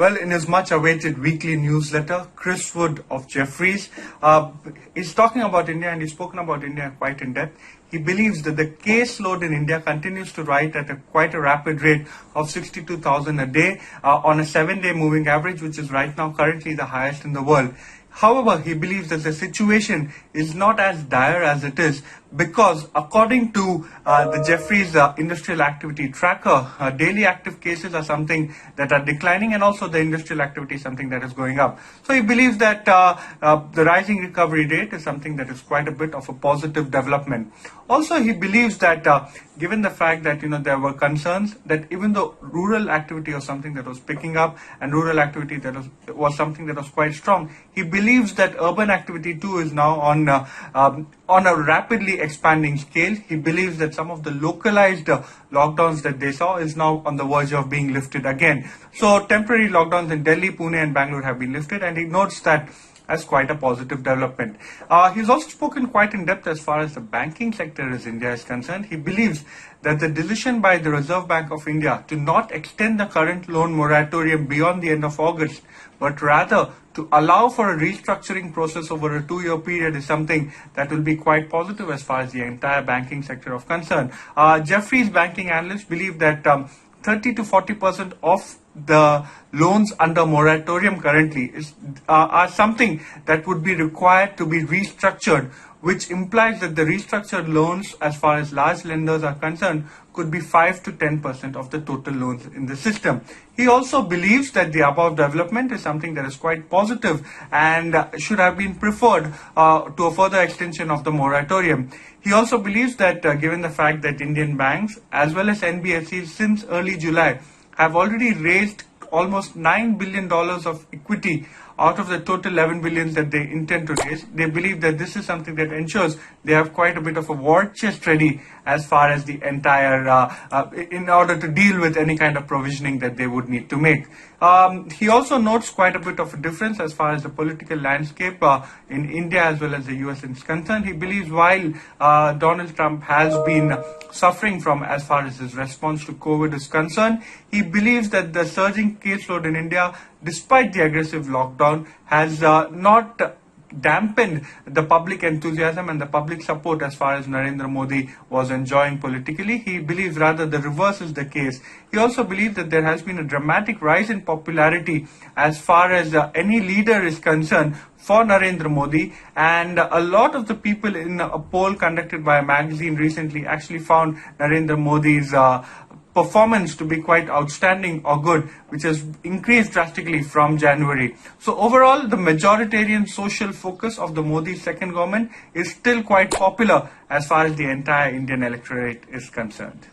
Well, in his much-awaited weekly newsletter, Chris Wood of Jefferies is talking about India, and he's spoken about India quite in depth. He believes that the caseload in India continues to rise at quite a rapid rate of 62,000 a day on a 7-day moving average, which is right now currently the highest in the world. However, he believes that the situation is not as dire as it is because, according to the Jefferies industrial activity tracker, daily active cases are something that are declining, and also the industrial activity is something that is going up. So he believes that the rising recovery rate is something that is quite a bit of a positive development. Also, he believes that given the fact that there were concerns that even though rural activity was something that was picking up and rural activity that was something that was quite strong, he believes that urban activity too is now on a rapidly expanding scale. He believes that some of the localized lockdowns that they saw is now on the verge of being lifted again. So temporary lockdowns in Delhi, Pune and Bangalore have been lifted, and he notes that as quite a positive development. He's also spoken quite in depth as far as the banking sector in India is concerned. He believes that the decision by the Reserve Bank of India to not extend the current loan moratorium beyond the end of August, but rather to allow for a restructuring process over a 2-year period is something that will be quite positive as far as the entire banking sector is concerned. Jefferies banking analysts believe that 30 to 40% of the loans under moratorium currently are something that would be required to be restructured, which implies that the restructured loans, as far as large lenders are concerned, could be 5 to 10% of the total loans in the system. He also believes that the above development is something that is quite positive and should have been preferred to a further extension of the moratorium. He also believes that given the fact that Indian banks as well as NBFCs since early July have already raised almost $9 billion of equity out of the total 11 billion that they intend to raise, they believe that this is something that ensures they have quite a bit of a war chest ready as far as the entire, in order to deal with any kind of provisioning that they would need to make. He also notes quite a bit of a difference as far as the political landscape in India as well as the US is concerned. He believes while Donald Trump has been suffering from as far as his response to COVID is concerned, he believes that the surging caseload in India, despite the aggressive lockdown, has not dampened the public enthusiasm and the public support as far as Narendra Modi was enjoying politically. He believes rather the reverse is the case. He also believes that there has been a dramatic rise in popularity as far as any leader is concerned for Narendra Modi, and a lot of the people in a poll conducted by a magazine recently actually found Narendra Modi's performance to be quite outstanding or good, which has increased drastically from January. So overall, the majoritarian social focus of the Modi second government is still quite popular as far as the entire Indian electorate is concerned.